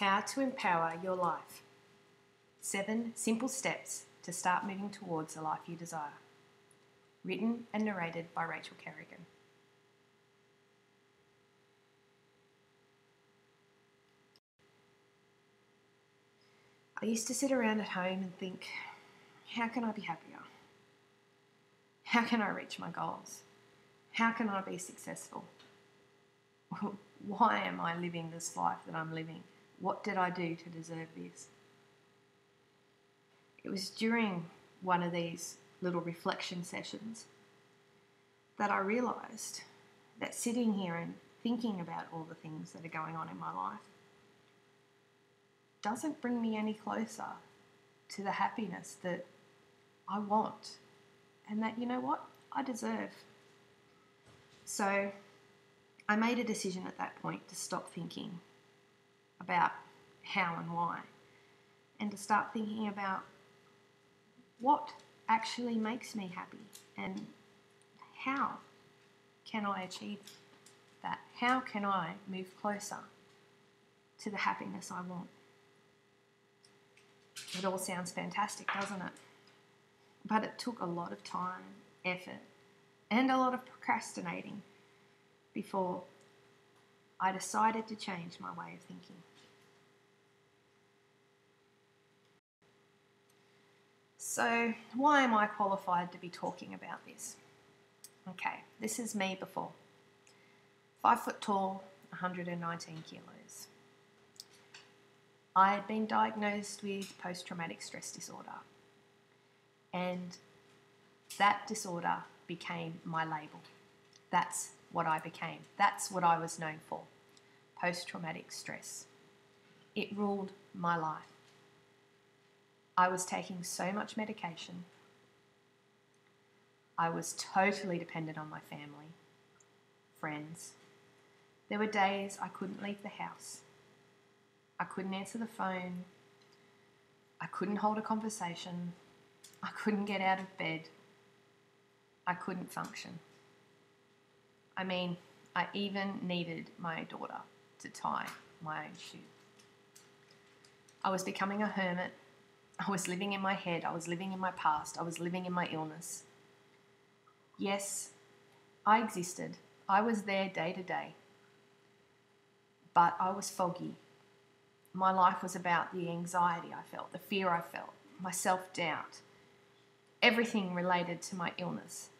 How to Empower Your Life. 7 Simple Steps to Start Moving Towards the Life You Desire. Written and narrated by Rachel Kerrigan. I used to sit around at home and think, how can I be happier? How can I reach my goals? How can I be successful? Why am I living this life that I'm living? What did I do to deserve this? It was during one of these little reflection sessions that I realised that sitting here and thinking about all the things that are going on in my life doesn't bring me any closer to the happiness that I want and that, you know what, I deserve. So I made a decision at that point to stop thinking about how and why and to start thinking about what actually makes me happy and how can I achieve that? How can I move closer to the happiness I want? It all sounds fantastic, doesn't it? But it took a lot of time, effort, and a lot of procrastinating before I decided to change my way of thinking. So, why am I qualified to be talking about this? Okay, this is me before. 5 foot tall, 119 kilos. I had been diagnosed with post-traumatic stress disorder, and that disorder became my label. That's what I became. That's what I was known for. Post-traumatic stress. It ruled my life. I was taking so much medication. I was totally dependent on my family, friends. There were days I couldn't leave the house. I couldn't answer the phone. I couldn't hold a conversation. I couldn't get out of bed. I couldn't function. I mean, I even needed my daughter to tie my own shoe. I was becoming a hermit. I was living in my head. I was living in my past. I was living in my illness. Yes, I existed. I was there day to day. But I was foggy. My life was about the anxiety I felt, the fear I felt, my self-doubt, everything related to my illness.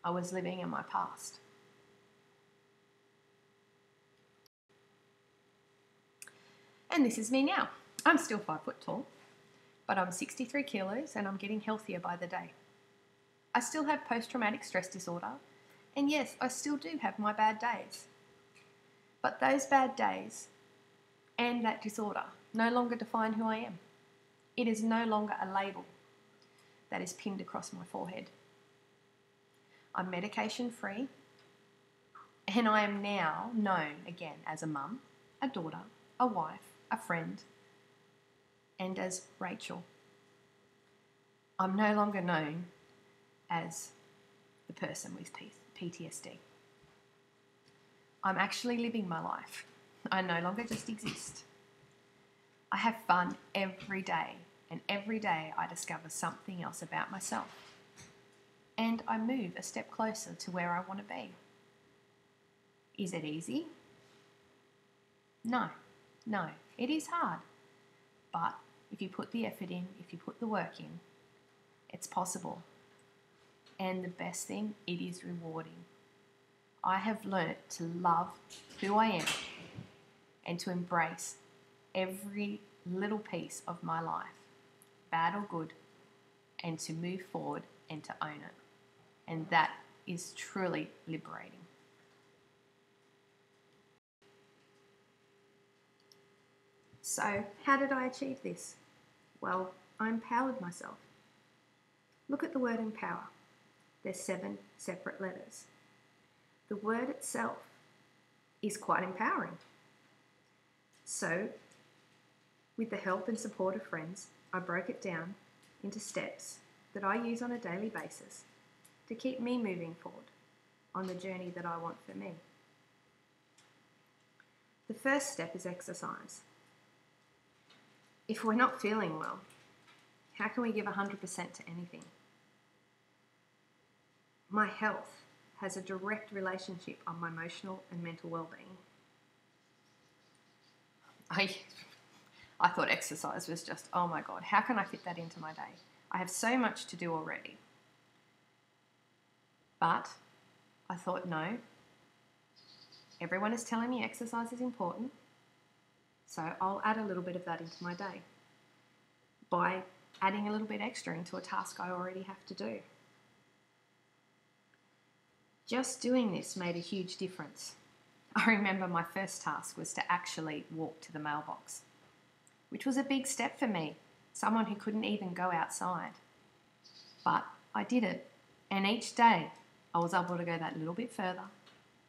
I was living in my past. And this is me now. I'm still 5 foot tall, but I'm 63 kilos and I'm getting healthier by the day. I still have post-traumatic stress disorder, and yes, I still do have my bad days. But those bad days and that disorder no longer define who I am. It is no longer a label that is pinned across my forehead. I'm medication free, and I am now known again as a mum, a daughter, a wife, a friend, and as Rachel. I'm no longer known as the person with PTSD. I'm actually living my life. I no longer just exist. I have fun every day, and every day I discover something else about myself. And I move a step closer to where I want to be. Is it easy? No, it is hard. But if you put the effort in, if you put the work in, it's possible. And the best thing, it is rewarding. I have learnt to love who I am and to embrace every little piece of my life, bad or good, and to move forward and to own it. And that is truly liberating. So, how did I achieve this? Well, I empowered myself. Look at the word empower. There's 7 separate letters. The word itself is quite empowering. So, with the help and support of friends, I broke it down into steps that I use on a daily basis to keep me moving forward on the journey that I want for me. The first step is exercise. If we're not feeling well, how can we give 100% to anything? My health has a direct relationship on my emotional and mental well-being. I thought exercise was just, oh my God, how can I fit that into my day? I have so much to do already. But I thought, no, everyone is telling me exercise is important, so I'll add a little bit of that into my day by adding a little bit extra into a task I already have to do. Just doing this made a huge difference. I remember my first task was to actually walk to the mailbox, which was a big step for me, someone who couldn't even go outside. But I did it, and each day I was able to go that little bit further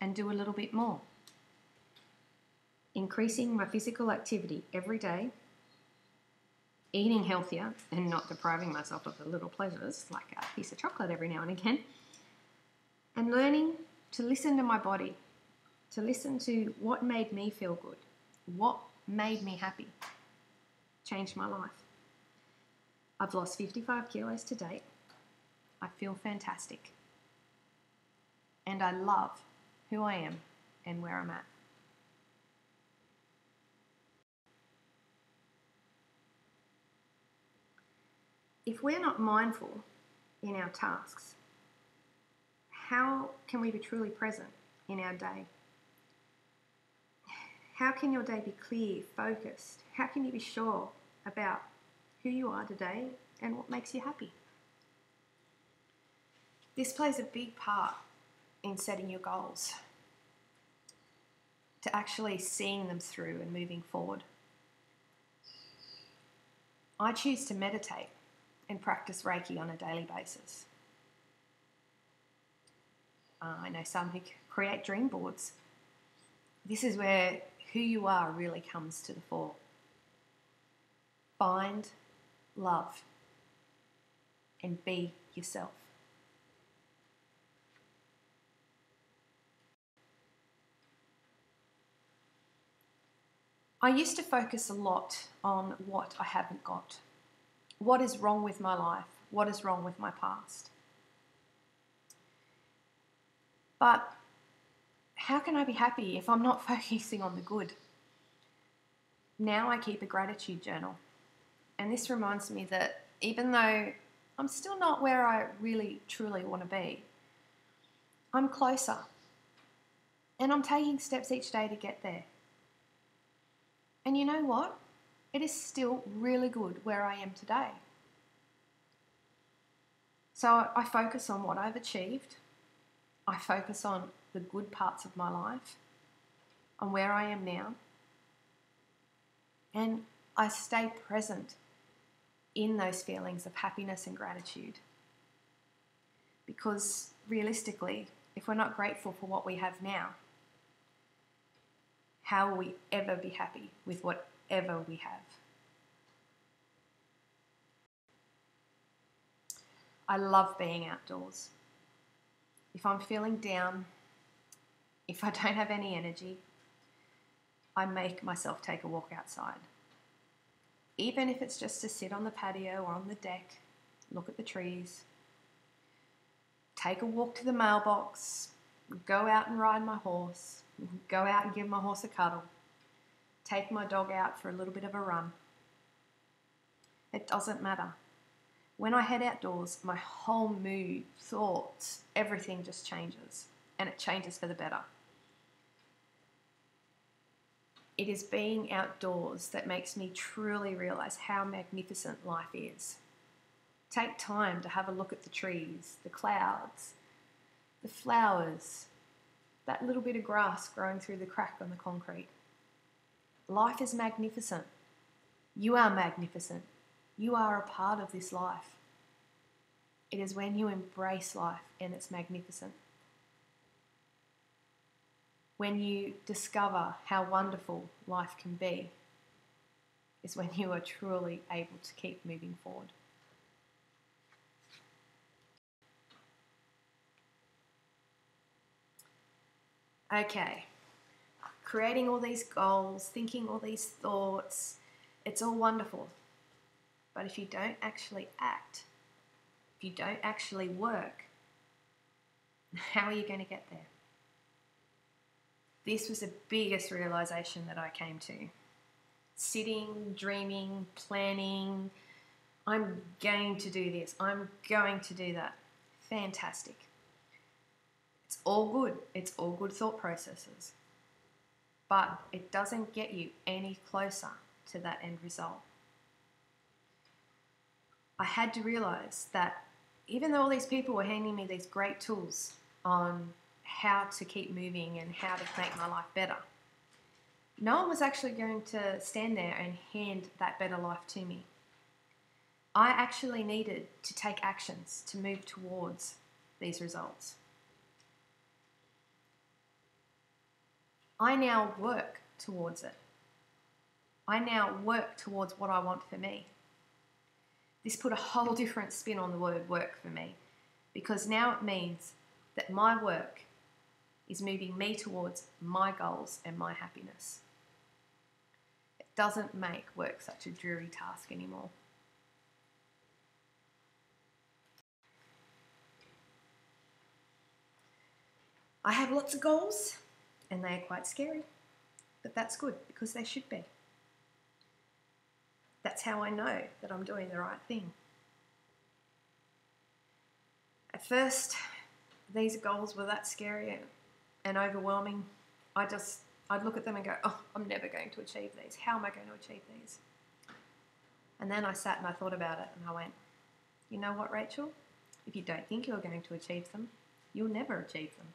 and do a little bit more. Increasing my physical activity every day, eating healthier and not depriving myself of the little pleasures like a piece of chocolate every now and again, and learning to listen to my body, to listen to what made me feel good, what made me happy, changed my life. I've lost 55 kilos to date. I feel fantastic. And I love who I am and where I'm at. If we're not mindful in our tasks, how can we be truly present in our day? How can your day be clear, focused? How can you be sure about who you are today and what makes you happy? This plays a big part in setting your goals, to actually seeing them through and moving forward. I choose to meditate and practice Reiki on a daily basis. I know some who create dream boards. This is where who you are really comes to the fore. Find love and be yourself. I used to focus a lot on what I haven't got. What is wrong with my life? What is wrong with my past? But how can I be happy if I'm not focusing on the good? Now I keep a gratitude journal. And this reminds me that even though I'm still not where I really, truly want to be, I'm closer. And I'm taking steps each day to get there. And you know what? It is still really good where I am today. So I focus on what I've achieved. I focus on the good parts of my life, on where I am now. And I stay present in those feelings of happiness and gratitude. Because realistically, if we're not grateful for what we have now, how will we ever be happy with whatever we have? I love being outdoors. If I'm feeling down, if I don't have any energy, I make myself take a walk outside. Even if it's just to sit on the patio or on the deck, look at the trees, take a walk to the mailbox, go out and ride my horse, go out and give my horse a cuddle, take my dog out for a little bit of a run. It doesn't matter. When I head outdoors, my whole mood, thoughts, everything just changes, and it changes for the better. It is being outdoors that makes me truly realize how magnificent life is. Take time to have a look at the trees, the clouds, the flowers, that little bit of grass growing through the crack on the concrete. Life is magnificent. You are magnificent. You are a part of this life. It is when you embrace life and it's magnificent. When you discover how wonderful life can be, is when you are truly able to keep moving forward. Okay, creating all these goals, thinking all these thoughts, it's all wonderful. But if you don't actually act, if you don't actually work, how are you going to get there? This was the biggest realization that I came to. Sitting, dreaming, planning, I'm going to do this, I'm going to do that. Fantastic. It's all good. It's all good thought processes. But it doesn't get you any closer to that end result. I had to realize that even though all these people were handing me these great tools on how to keep moving and how to make my life better, no one was actually going to stand there and hand that better life to me. I actually needed to take actions to move towards these results. I now work towards it. I now work towards what I want for me. This put a whole different spin on the word work for me, because now it means that my work is moving me towards my goals and my happiness. It doesn't make work such a dreary task anymore. I have lots of goals, and they are quite scary, but that's good because they should be. That's how I know that I'm doing the right thing. At first, these goals were that scary and overwhelming. I'd look at them and go, oh, I'm never going to achieve these. How am I going to achieve these? And then I sat and I thought about it and I went, you know what, Rachel? If you don't think you're going to achieve them, you'll never achieve them.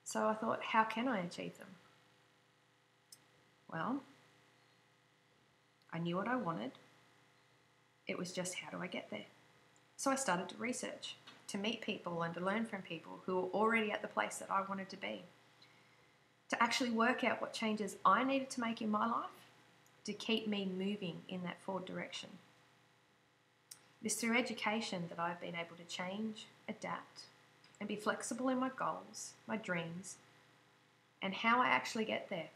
So I thought, how can I achieve them? Well, I knew what I wanted. It was just, how do I get there? So I started to research, to meet people and to learn from people who were already at the place that I wanted to be, to actually work out what changes I needed to make in my life to keep me moving in that forward direction. It's through education that I've been able to change, adapt, and be flexible in my goals, my dreams, and how I actually get there.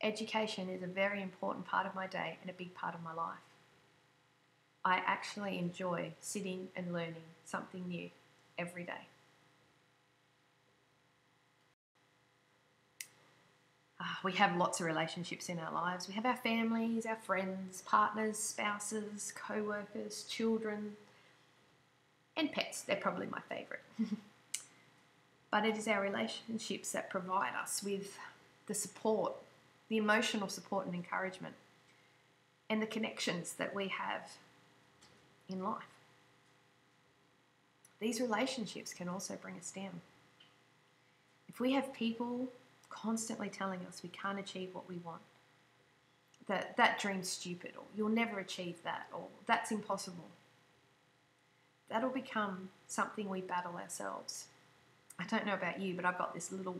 Education is a very important part of my day and a big part of my life. I actually enjoy sitting and learning something new every day. We have lots of relationships in our lives. We have our families, our friends, partners, spouses, co-workers, children, and pets. They're probably my favourite. But it is our relationships that provide us with the support, the emotional support and encouragement, and the connections that we have in life. These relationships can also bring us down. If we have people constantly telling us we can't achieve what we want, that dream's stupid, or you'll never achieve that, or that's impossible, that'll become something we battle ourselves. I don't know about you, but I've got this little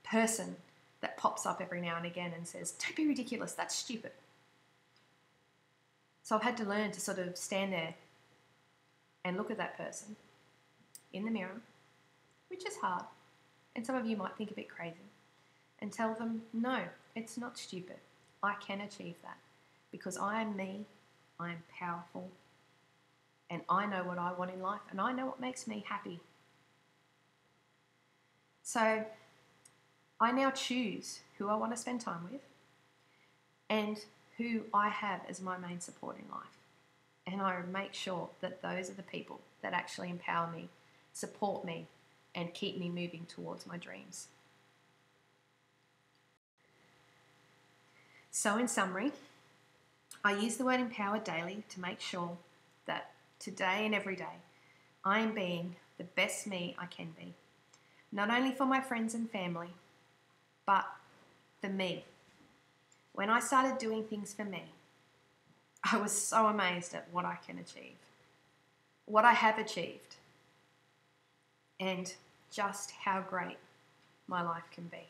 person that pops up every now and again and says, don't be ridiculous, that's stupid. So I've had to learn to sort of stand there and look at that person in the mirror, which is hard, and some of you might think a bit crazy, and tell them, no, it's not stupid. I can achieve that because I am me, I am powerful, and I know what I want in life, and I know what makes me happy. So I now choose who I want to spend time with and who I have as my main support in life. And I make sure that those are the people that actually empower me, support me, and keep me moving towards my dreams. So in summary, I use the word empower daily to make sure that today and every day I am being the best me I can be, not only for my friends and family, but for me. When I started doing things for me, I was so amazed at what I can achieve, what I have achieved, and just how great my life can be.